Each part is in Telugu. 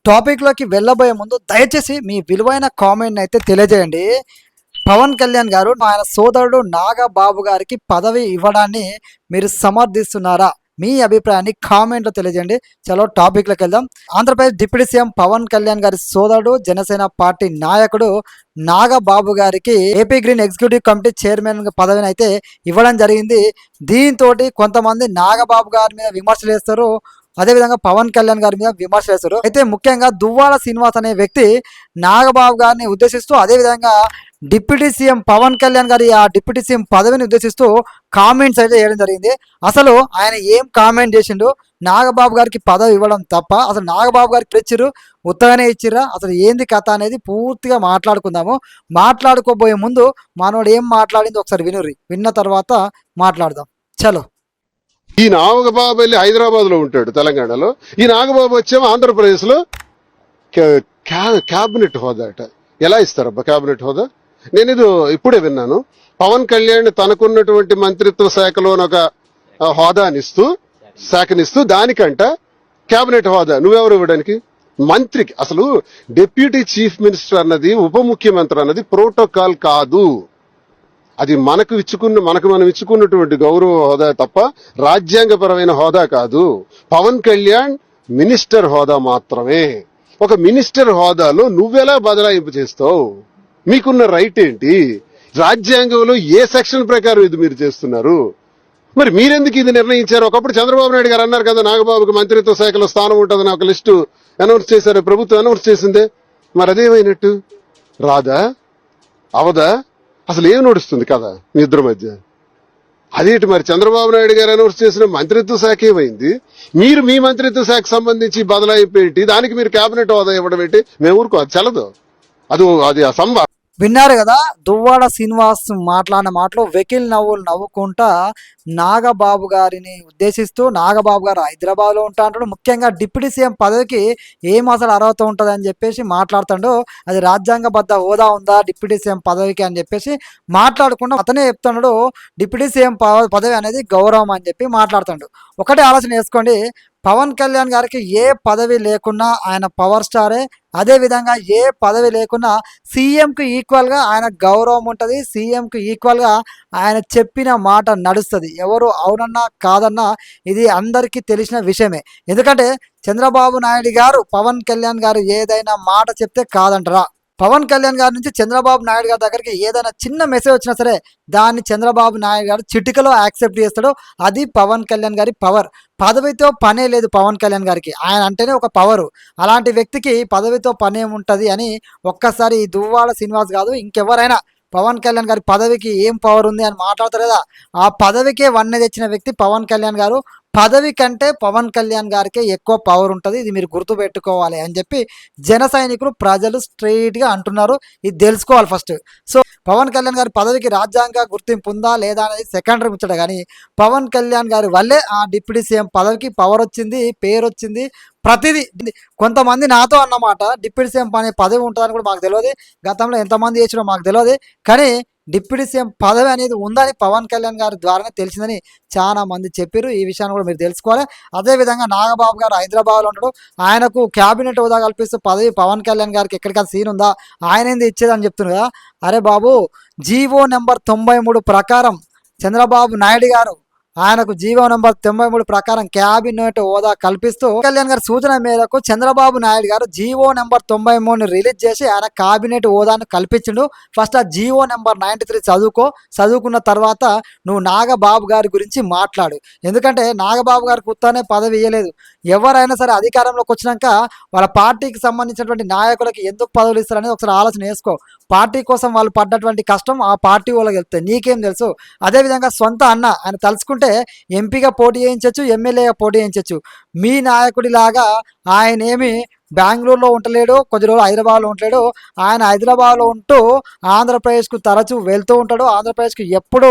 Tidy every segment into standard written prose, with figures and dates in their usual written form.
టాపిక్‌లోకి వెళ్ళబోయే ముందు దయచేసి మీ విలువైన కామెంట్‌ని అయితే తెలియజేయండి. పవన్ కళ్యాణ్ గారు ఆయన సోదరుడు నాగబాబు గారికి పదవి ఇవ్వడాన్ని మీరు సమర్థిస్తున్నారా? మీ అభిప్రాయాన్ని కామెంట్‌లో తెలియజేయండి. చలో టాపిక్‌లోకెళ్దాం. ఆంధ్రప్రదేశ్ డిప్యూటీ సీఎం పవన్ కళ్యాణ్ గారి సోదరుడు, జనసేన పార్టీ నాయకుడు నాగబాబు గారికి AP green executive committee chairman పదవినైతే ఇవ్వడం జరిగింది. దీంతోటి కొంతమంది నాగబాబు గారి మీద విమర్శలేస్తారు. అదేవిధంగా పవన్ కళ్యాణ్ గారి మీద విమర్శలు చేస్తారు. అయితే ముఖ్యంగా దువ్వాడ శ్రీనివాస్ అనే వ్యక్తి నాగబాబు గారిని ఉద్దేశిస్తూ, అదేవిధంగా డిప్యూటీ సీఎం పవన్ కళ్యాణ్ గారి ఆ డిప్యూటీ సీఎం పదవిని ఉద్దేశిస్తూ కామెంట్స్ అయితే చేయడం జరిగింది. అసలు ఆయన ఏం కామెంట్ చేసిండు, నాగబాబు గారికి పదవి ఇవ్వడం తప్ప అసలు నాగబాబు గారికి ఇచ్చిర్రు, ఉత్తగానే ఇచ్చిర్రా, అసలు ఏంది కథ అనేది పూర్తిగా మాట్లాడుకుందాము. మాట్లాడుకోబోయే ముందు మనోడు ఏం మాట్లాడింది ఒకసారి వినుర్రి, విన్న తర్వాత మాట్లాడదాం. చలో. ఈ నాగబాబు వెళ్ళి హైదరాబాద్ లో ఉంటాడు, తెలంగాణలో. ఈ నాగబాబు వచ్చేమో ఆంధ్రప్రదేశ్ లో క్యాబినెట్ హోదా అట. ఎలా ఇస్తారబ్బా క్యాబినెట్ హోదా? నేను ఇది ఇప్పుడే విన్నాను. పవన్ కళ్యాణ్ తనకున్నటువంటి మంత్రిత్వ శాఖలోనొక శాఖనిస్తూ దానికంట క్యాబినెట్ హోదా నువ్వెవరు ఇవ్వడానికి? మంత్రికి అసలు డిప్యూటీ చీఫ్ మినిస్టర్ అన్నది, ఉప ముఖ్యమంత్రి అన్నది ప్రోటోకాల్ కాదు. అది మనం ఇచ్చుకున్నటువంటి గౌరవ హోదా తప్ప రాజ్యాంగపరమైన హోదా కాదు. పవన్ కళ్యాణ్ మినిస్టర్ హోదా మాత్రమే. ఒక మినిస్టర్ హోదాలో నువ్వెలా బదలాయింపు చేస్తావు? మీకున్న రైట్ ఏంటి? రాజ్యాంగంలో ఏ సెక్షన్ ప్రకారం ఇది మీరు చేస్తున్నారు? మరి మీరెందుకు ఇది నిర్ణయించారు? ఒకప్పుడు చంద్రబాబు నాయుడు గారు అన్నారు కదా, నాగబాబుకి మంత్రిత్వ శాఖలో స్థానం ఉంటుందని ఒక లిస్టు అనౌన్స్ చేశారు, ప్రభుత్వం అనౌన్స్ చేసిందే. మరి అదేమైనట్టు? రాదా? అవదా? అసలు ఏం నడుస్తుంది కదా మీ ఇద్దరి మధ్య? అదేంటి మరి చంద్రబాబు నాయుడు గారు అనౌన్స్ చేసిన మంత్రిత్వ శాఖ ఏమైంది? మీరు మీ మంత్రిత్వ శాఖకు సంబంధించి బదలాయింపు ఏంటి? దానికి మీరు కేబినెట్ హోదా ఇవ్వడం ఏంటి? మేము ఊరుకో, అది చల్లదు. అది అసంభవం. విన్నారు కదా, దువ్వాడ శ్రీనివాస్ మాట్లాడిన మాటలు వెకిల్ నవ్వులు నవ్వుకుంటా నాగబాబు గారిని ఉద్దేశిస్తూ, నాగబాబు గారు హైదరాబాద్లో ఉంటా అంటాడు, ముఖ్యంగా డిప్యూటీ సీఎం పదవికి ఏం అసలు అర్హత ఉంటుంది అని చెప్పేసి మాట్లాడుతాడు. అది రాజ్యాంగబద్ధ హోదా ఉందా డిప్యూటీ సీఎం పదవికి అని చెప్పేసి మాట్లాడకుండా అతనే చెప్తున్నాడు, డిప్యూటీ సీఎం పదవి అనేది గౌరవం అని చెప్పి మాట్లాడుతాడు. ఒకటే ఆలోచన చేసుకోండి, పవన్ కళ్యాణ్ గారికి ఏ పదవి లేకున్నా ఆయన పవర్ స్టారే. అదేవిధంగా ఏ పదవి లేకున్నా సీఎంకి ఈక్వల్గా ఆయన గౌరవం ఉంటుంది, సీఎంకి ఈక్వల్గా ఆయన చెప్పిన మాట నడుస్తుంది. ఎవరు అవునన్నా కాదన్నా ఇది అందరికీ తెలిసిన విషయమే. ఎందుకంటే చంద్రబాబు నాయుడు గారు పవన్ కళ్యాణ్ గారు ఏదైనా మాట చెప్తే కాదంటారా? పవన్ కళ్యాణ్ గారి నుంచి చంద్రబాబు నాయుడు గారి దగ్గరికి ఏదైనా చిన్న మెసేజ్ వచ్చినా సరే దాన్ని చంద్రబాబు నాయుడు గారు చిటికలో యాక్సెప్ట్ చేస్తాడు. అది పవన్ కళ్యాణ్ గారి పవర్. పదవితో పనే లేదు పవన్ కళ్యాణ్ గారికి, ఆయన అంటేనే ఒక పవరు. అలాంటి వ్యక్తికి పదవితో పని ఏముంటుంది అని ఒక్కసారి ఈ దువ్వాడ శ్రీనివాస్ కాదు ఇంకెవరైనా పవన్ కళ్యాణ్ గారి పదవికి ఏం పవర్ ఉంది అని మాట్లాడతారు కదా, ఆ పదవికే వన్నె తెచ్చిన వ్యక్తి పవన్ కళ్యాణ్ గారు. పదవి కంటే పవన్ కళ్యాణ్ గారికే ఎక్కువ పవర్ ఉంటుంది, ఇది మీరు గుర్తుపెట్టుకోవాలి అని చెప్పి జన సైనికులు ప్రజలు స్ట్రైట్గా అంటున్నారు. ఇది తెలుసుకోవాలి ఫస్ట్. సో పవన్ కళ్యాణ్ గారి పదవికి రాజ్యాంగ గుర్తింపు ఉందా లేదా అనేది సెకండరీ ముచ్చట, కానీ పవన్ కళ్యాణ్ గారి వల్లే ఆ డిప్యూటీ సీఎం పదవికి పవర్ వచ్చింది, పేరు వచ్చింది, ప్రతిదీ. కొంతమంది నాతో అన్నమాట, డిప్యూటీ సీఎం అనే పదవి ఉంటుందని కూడా మాకు తెలియదు, గతంలో ఎంతమంది చేసినో మాకు తెలియదు, కానీ డిప్యూటీ సీఎం పదవి అనేది ఉందని పవన్ కళ్యాణ్ గారి ద్వారానే తెలిసిందని చాలా మంది చెప్పారు. ఈ విషయాన్ని కూడా మీరు తెలుసుకోవాలి. అదేవిధంగా నాగబాబు గారు హైదరాబాద్లో ఉంటాడు, ఆయనకు క్యాబినెట్ హోదా కల్పిస్తూ పదవి పవన్ కళ్యాణ్ గారికి ఎక్కడికైనా సీన్ ఉందా, ఆయన ఏంది ఇచ్చేదని చెప్తున్నారు కదా. అరే బాబు, జీవో నెంబర్ 93 ప్రకారం చంద్రబాబు నాయుడు గారు ఆయనకు జీవో నెంబర్ 93 ప్రకారం క్యాబినెట్ హోదా కల్పిస్తూ కళ్యాణ్ గారి సూచన మేరకు చంద్రబాబు నాయుడు గారు జీవో నెంబర్ 93 రిలీజ్ చేసి ఆయన క్యాబినెట్ హోదాను కల్పించిండు. ఫస్ట్ ఆ జీవో నెంబర్ 93 చదువుకున్న తర్వాత నువ్వు నాగబాబు గారి గురించి మాట్లాడు. ఎందుకంటే నాగబాబు గారికి ఉత్తానే పదవి ఇవ్వలేదు. ఎవరైనా సరే అధికారంలోకి వచ్చినాక వాళ్ళ పార్టీకి సంబంధించినటువంటి నాయకులకి ఎందుకు పదవులు ఇస్తారనేది ఒకసారి ఆలోచన చేసుకో. పార్టీ కోసం వాళ్ళు పడ్డటువంటి కష్టం ఆ పార్టీ వాళ్ళకి వెళ్తాయి, నీకేం తెలుసు? అదేవిధంగా సొంత అన్న ఆయన తలుచుకుంటే ఎంపీగా పోటీ చేయించవచ్చు, ఎమ్మెల్యేగా పోటీ చేయించవచ్చు. మీ నాయకుడిలాగా ఆయన ఏమి బెంగళూరులో ఉండలేడు, కొద్ది రోజులు హైదరాబాద్లో ఉండలేడు. ఆయన హైదరాబాద్లో ఉంటూ ఆంధ్రప్రదేశ్కు తరచూ వెళ్తూ ఉంటాడు. ఆంధ్రప్రదేశ్కి ఎప్పుడు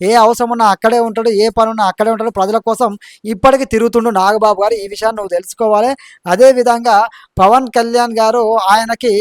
ఏ అవసరం ఉన్నా అక్కడే ఉంటాడు, ఏ పని ఉన్నా అక్కడే ఉంటాడు. ప్రజల కోసం ఇప్పటికీ తిరుగుతుండు నాగబాబు గారు. ఈ విషయాన్ని నువ్వు తెలుసుకోవాలి. అదేవిధంగా పవన్ కళ్యాణ్ గారు ఆయనకి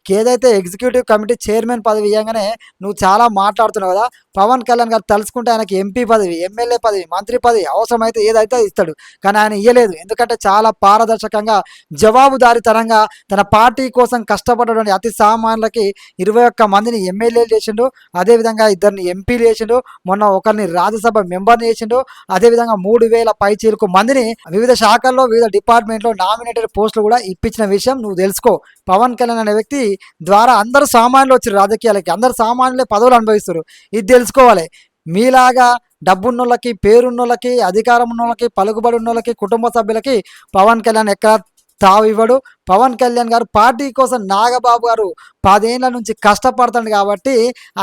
ఏదైతే ఎగ్జిక్యూటివ్ కమిటీ చైర్మన్ పదవి ఇవ్వగానే నువ్వు చాలా మాట్లాడుతున్నావు కదా. పవన్ కళ్యాణ్ గారు తలుచుకుంటే ఆయనకి ఎంపీ పదవి, ఎమ్మెల్యే పదవి, మంత్రి పదవి అవసరమైతే ఏదైతే ఇస్తాడు. కానీ ఆయన ఇవ్వలేదు. ఎందుకంటే చాలా పారదర్శకంగా, జవాబుదారీతనంగా తన పార్టీ కోసం కష్టపడటువంటి అతి సామాన్యులకి 21 మందిని ఎమ్మెల్యేలు చేసిండు. అదేవిధంగా 2 ఎంపీలు చేసిండు. మొన్న ఒకరిని రాజ్యసభ మెంబర్ని చేసిండు. అదేవిధంగా 3000 పైచీలకు మందిని వివిధ శాఖల్లో, వివిధ డిపార్ట్మెంట్లో నామినేటెడ్ పోస్టులు కూడా ఇప్పించిన విషయం నువ్వు తెలుసుకో. పవన్ కళ్యాణ్ అనే వ్యక్తి ద్వారా అందరూ సామాన్యులు వచ్చారు రాజకీయాలకి. అందరు సామాన్యులే పదవులు అనుభవిస్తారు. ఇది తెలుసుకోవాలి. మీలాగా డబ్బున్నోళ్ళకి, పేరున్నోళ్ళకి, అధికారం ఉన్నోళ్ళకి, పలుకుబడి ఉన్నోళ్ళకి, కుటుంబ సభ్యులకి పవన్ కళ్యాణ్ ఎక్కడ తావు ఇవ్వడు. పవన్ కళ్యాణ్ గారు పార్టీ కోసం నాగబాబు గారు 10 ఏళ్ల నుంచి కష్టపడతాడు కాబట్టి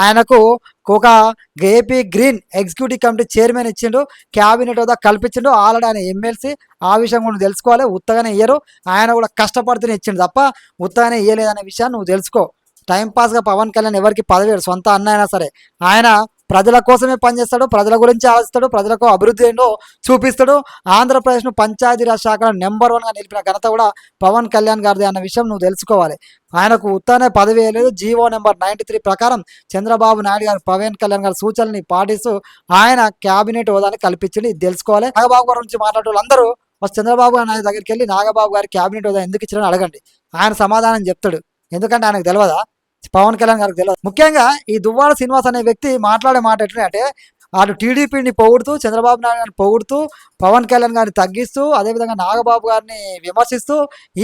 ఆయనకు ఒక AP green executive committee chairman ఇచ్చిండు, క్యాబినెట్ హోదా కల్పించిండు. ఆల్రెడీ ఆయన ఎమ్మెల్సీ. ఆ విషయం కూడా తెలుసుకోవాలి. ఉత్తగానే ఇయ్యరు. ఆయన కూడా కష్టపడుతూనే ఇచ్చిండు తప్ప ఉత్తగానే ఇయ్యలేదనే విషయాన్ని నువ్వు తెలుసుకో. టైంపాస్గా పవన్ కళ్యాణ్ ఎవరికి పదవి ఇవ్వడు. సొంత అన్న అయినా సరే ఆయన ప్రజల కోసమే పనిచేస్తాడు. ప్రజల గురించి ఆలోచిస్తాడు. ప్రజలకు అభివృద్ధి ఏంటో చూపిస్తాడు. ఆంధ్రప్రదేశ్ను పంచాయతీరాజ్ శాఖలో నెంబర్ 1గా నిలిపిన ఘనత కూడా పవన్ కళ్యాణ్ గారిది అన్న విషయం నువ్వు తెలుసుకోవాలి. ఆయనకు ఉత్తనే పదవి వేయలేదు. జీవో నెంబర్ 93 ప్రకారం చంద్రబాబు నాయుడు గారు పవన్ కళ్యాణ్ గారి సూచనల్ని పాటిస్తూ ఆయన క్యాబినెట్ హోదాని కల్పించింది. ఇది తెలుసుకోవాలి. నాగబాబు గారి నుంచి మాట్లాడే వాళ్ళందరూ ఫస్ట్ చంద్రబాబు నాయుడు దగ్గరికి వెళ్ళి నాగబాబు గారి క్యాబినెట్ హోదా ఎందుకు ఇచ్చారని అడగండి. ఆయన సమాధానం చెప్తాడు. ఎందుకంటే ఆయనకు తెలియదా, పవన్ కళ్యాణ్ గారికి తెలియదు. ముఖ్యంగా ఈ దువ్వాడ శ్రీనివాస్ అనే వ్యక్తి మాట్లాడే మాట ఎట్లంటే అటు టీడీపీని పొగుడుతూ, చంద్రబాబు నాయుడు గారిని పొగుడుతూ, పవన్ కళ్యాణ్ గారిని తగ్గిస్తూ, అదేవిధంగా నాగబాబు గారిని విమర్శిస్తూ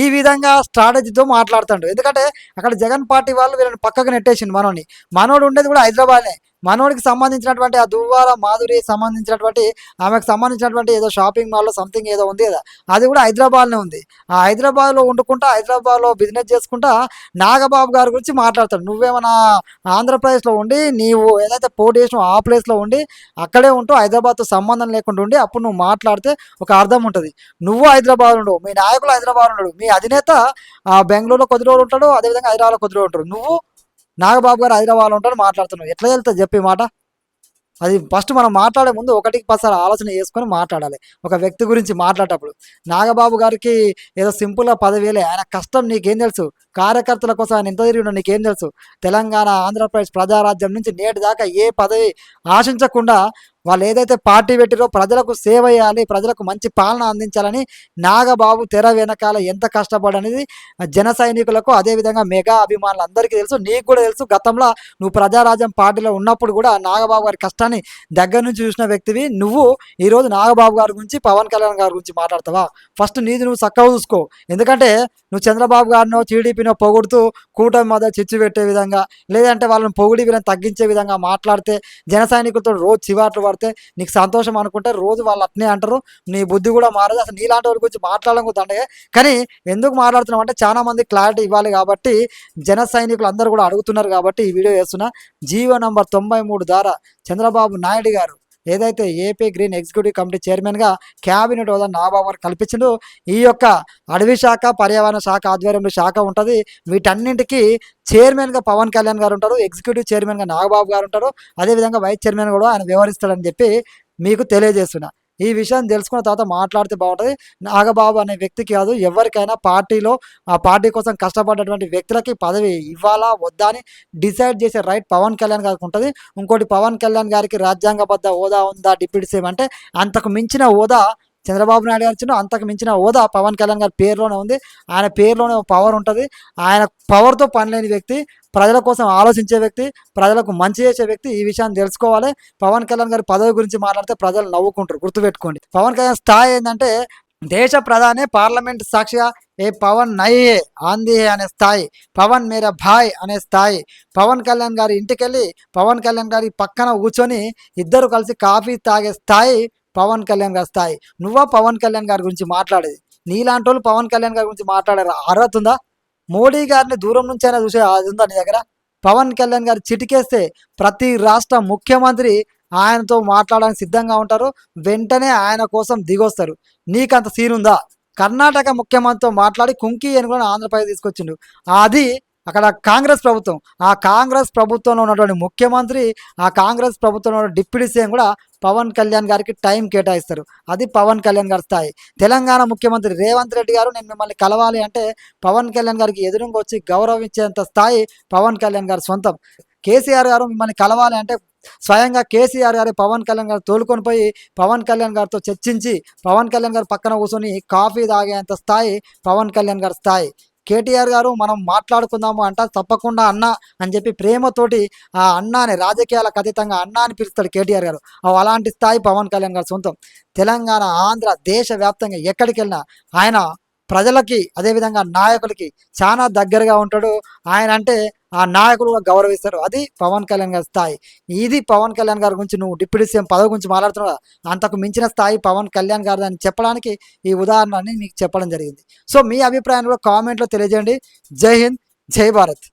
ఈ విధంగా స్ట్రాటజీతో మాట్లాడుతాడు. ఎందుకంటే అక్కడ జగన్ పార్టీ వాళ్ళు వీళ్ళని పక్కకు నెట్టేసిండు. మనోడు ఉండేది కూడా హైదరాబాద్నే. మనోడికి సంబంధించినటువంటి ఆ దువ్వార మాధురి సంబంధించినటువంటి ఆమెకు సంబంధించినటువంటి ఏదో షాపింగ్ మాల్లో సంథింగ్ ఏదో ఉంది కదా, అది కూడా హైదరాబాద్నే ఉంది. ఆ హైదరాబాద్లో వండుకుంటా, హైదరాబాద్లో బిజినెస్ చేసుకుంటా నాగబాబు గారి గురించి మాట్లాడతాడు. నువ్వేమన్నా ఆంధ్రప్రదేశ్లో ఉండి నీవు ఏదైతే పోటీ చేసినావు ఆ ప్లేస్లో ఉండి అక్కడే ఉంటూ హైదరాబాద్తో సంబంధం లేకుండా ఉండి అప్పుడు నువ్వు మాట్లాడితే ఒక అర్థం ఉంటుంది. నువ్వు హైదరాబాద్ ఉండవు, మీ నాయకులు హైదరాబాద్ ఉండడు, మీ అధినేత బెంగళూరులో కొద్ది రోజులు ఉంటాడు, అదేవిధంగా హైదరాబాద్లో కొద్ది రోజులు ఉంటాడు. నువ్వు నాగబాబు గారు హైదరాబాద్లో ఉంటాడు మాట్లాడుతున్నావు. ఎట్లా వెళ్తా చెప్పి మాట. అది ఫస్ట్ మనం మాట్లాడే ముందు ఒకటికి 10 సార్లు ఆలోచన చేసుకొని మాట్లాడాలి. ఒక వ్యక్తి గురించి మాట్లాడేటప్పుడు నాగబాబు గారికి ఏదో సింపుల్గా పదవేలే. ఆయన కష్టం నీకేం తెలుసు? కార్యకర్తల కోసం ఆయన ఎంత తిరిగినో నీకేం తెలుసు? తెలంగాణ, ఆంధ్రప్రదేశ్ ప్రజారాజ్యం నుంచి నేటి దాకా ఏ పదవి ఆశించకుండా వాళ్ళు ఏదైతే పార్టీ పెట్టిరో ప్రజలకు సేవ చేయాలి, ప్రజలకు మంచి పాలన అందించాలని నాగబాబు తెర వెనకాల ఎంత కష్టపడనేది జన సైనికులకు, అదేవిధంగా మెగా అభిమానులందరికీ తెలుసు. నీకు కూడా తెలుసు. గతంలో నువ్వు ప్రజారాజ్యం పార్టీలో ఉన్నప్పుడు కూడా నాగబాబు గారి కష్టాన్ని దగ్గర నుంచి చూసిన వ్యక్తివి. నువ్వు ఈరోజు నాగబాబు గారి గురించి, పవన్ కళ్యాణ్ గారి గురించి మాట్లాడతావా? ఫస్ట్ నీది నువ్వు చక్కగా చూసుకో. ఎందుకంటే నువ్వు చంద్రబాబు గారినో టీడీపీనో పొగుడుతూ కూటమి మధ్య చిచ్చు పెట్టే విధంగా, లేదంటే వాళ్ళని పొగిడి వీళ్ళని తగ్గించే విధంగా మాట్లాడితే, జన సైనికులతో రోజు చివాట్లు పడితే నీకు సంతోషం అనుకుంటే రోజు వాళ్ళు అట్నే అంటారు. నీ బుద్ధి కూడా మారదు. అసలు నీలాంటి వాళ్ళ గురించి మాట్లాడడం కూడా దండగే. కానీ ఎందుకు మాట్లాడుతున్నాం అంటే చాలా మంది క్లారిటీ ఇవ్వాలి కాబట్టి, జన సైనికులు అందరూ కూడా అడుగుతున్నారు కాబట్టి ఈ వీడియో చేస్తున్నా. జీవో నంబర్ 93 ద్వారా చంద్రబాబు నాయుడు గారు ఏదైతే ఏపీ గ్రీన్ ఎగ్జిక్యూటివ్ కమిటీ చైర్మన్గా క్యాబినెట్ హోదా నాగబాబు గారు కల్పించిందో, ఈ యొక్క అడవి శాఖ, పర్యావరణ శాఖ ఆధ్వర్యంలో శాఖ ఉంటుంది. వీటన్నింటికి చైర్మన్గా పవన్ కళ్యాణ్ గారు ఉంటారు, ఎగ్జిక్యూటివ్ చైర్మన్గా నాగబాబు గారు ఉంటారు, అదేవిధంగా వైస్ చైర్మన్ కూడా ఆయన వ్యవహరిస్తాడని చెప్పి మీకు తెలియజేస్తున్నా. ఈ విషయం తెలుసుకున్న తర్వాత మాట్లాడితే బాగుంటుంది. నాగబాబు అనే వ్యక్తికి కాదు, ఎవరికైనా పార్టీలో ఆ పార్టీ కోసం కష్టపడ్డటువంటి వ్యక్తులకి పదవి ఇవ్వాలా వద్దా అని డిసైడ్ చేసే రైట్ పవన్ కళ్యాణ్ గారికి ఉంటుంది. ఇంకోటి, పవన్ కళ్యాణ్ గారికి రాజ్యాంగబద్ధ హోదా ఉందా డిప్యూటీ సీఎం అంటే? అంతకు మించిన హోదా చంద్రబాబు నాయుడు గారు ఇచ్చిన, అంతకు మించిన హోదా పవన్ కళ్యాణ్ గారి పేరులోనే ఉంది. ఆయన పేరులోనే పవర్ ఉంటుంది. ఆయన పవర్తో పని లేని వ్యక్తి, ప్రజల కోసం ఆలోచించే వ్యక్తి, ప్రజలకు మంచి చేసే వ్యక్తి. ఈ విషయాన్ని తెలుసుకోవాలి. పవన్ కళ్యాణ్ గారి పదవి గురించి మాట్లాడితే ప్రజలు నవ్వుకుంటారు, గుర్తుపెట్టుకోండి. పవన్ కళ్యాణ్ స్థాయి ఏంటంటే దేశ ప్రధాని పార్లమెంట్ సాక్షిగా ఏ పవన్ నయ్యే ఆంధీ అనే స్థాయి, పవన్ మేరా భాయ్ అనే స్థాయి. పవన్ కళ్యాణ్ గారి ఇంటికెళ్ళి పవన్ కళ్యాణ్ గారి పక్కన కూర్చొని ఇద్దరు కలిసి కాఫీ తాగే స్థాయి పవన్ కళ్యాణ్ గారి స్థాయి. నువ్వా పవన్ కళ్యాణ్ గారి గురించి మాట్లాడేది? నీలాంటి వాళ్ళు పవన్ కళ్యాణ్ గారి గురించి మాట్లాడారు అర్హత ఉందా? మోడీ గారిని దూరం నుంచి అయినా చూసే అది ఉందా నీ దగ్గర? పవన్ కళ్యాణ్ గారు చిటికేస్తే ప్రతి రాష్ట్ర ముఖ్యమంత్రి ఆయనతో మాట్లాడడానికి సిద్ధంగా ఉంటారు. వెంటనే ఆయన కోసం దిగొస్తారు. నీకంత సీన్ ఉందా? కర్ణాటక ముఖ్యమంత్రితో మాట్లాడి కుంకి ఏనుగులను ఆంధ్రప్రదేశ్ తీసుకొచ్చిండు. అది అక్కడ కాంగ్రెస్ ప్రభుత్వం, ఆ కాంగ్రెస్ ప్రభుత్వంలో ఉన్నటువంటి ముఖ్యమంత్రి, ఆ కాంగ్రెస్ ప్రభుత్వంలో ఉన్న డిప్యూటీ సీఎం కూడా పవన్ కళ్యాణ్ గారికి టైం కేటాయిస్తారు. అది పవన్ కళ్యాణ్ గారి స్థాయి. తెలంగాణ ముఖ్యమంత్రి రేవంత్ రెడ్డి గారు నేను మిమ్మల్ని కలవాలి అంటే పవన్ కళ్యాణ్ గారికి ఎదురుంగా వచ్చి గౌరవించేంత స్థాయి పవన్ కళ్యాణ్ గారి సొంతం. కేసీఆర్ గారు మిమ్మల్ని కలవాలి అంటే స్వయంగా కేసీఆర్ గారు పవన్ కళ్యాణ్ గారు తోలుకొని పోయి పవన్ కళ్యాణ్ గారితో చర్చించి పవన్ కళ్యాణ్ గారు పక్కన కూర్చొని కాఫీ తాగేంత స్థాయి పవన్ కళ్యాణ్ గారి స్థాయి. కేటీఆర్ గారు మనం మాట్లాడుకుందాము అంట తప్పకుండా అన్న అని చెప్పి ప్రేమతోటి ఆ అన్నాని రాజకీయాలకు అతీతంగా అన్న అని పిలుస్తాడు కేటీఆర్ గారు. అలాంటి స్థాయి పవన్ కళ్యాణ్ గారి సొంతం. తెలంగాణ, ఆంధ్ర, దేశవ్యాప్తంగా ఎక్కడికి వెళ్ళినా ఆయన ప్రజలకి అదేవిధంగా నాయకులకి చాలా దగ్గరగా ఉంటాడు. ఆయన అంటే ఆ నాయకులుగా గౌరవిస్తారు. అది పవన్ కళ్యాణ్ గారి స్థాయి. ఇది పవన్ కళ్యాణ్ గారి గురించి నువ్వు డిప్యూటీ సీఎం పదవి గురించి మాట్లాడుతున్నావు కదా, అంతకు మించిన స్థాయి పవన్ కళ్యాణ్ గారిది అని చెప్పడానికి ఈ ఉదాహరణని మీకు చెప్పడం జరిగింది. సో మీ అభిప్రాయాన్ని కూడా కామెంట్లో తెలియజేయండి. జై హింద్, జై భారత్.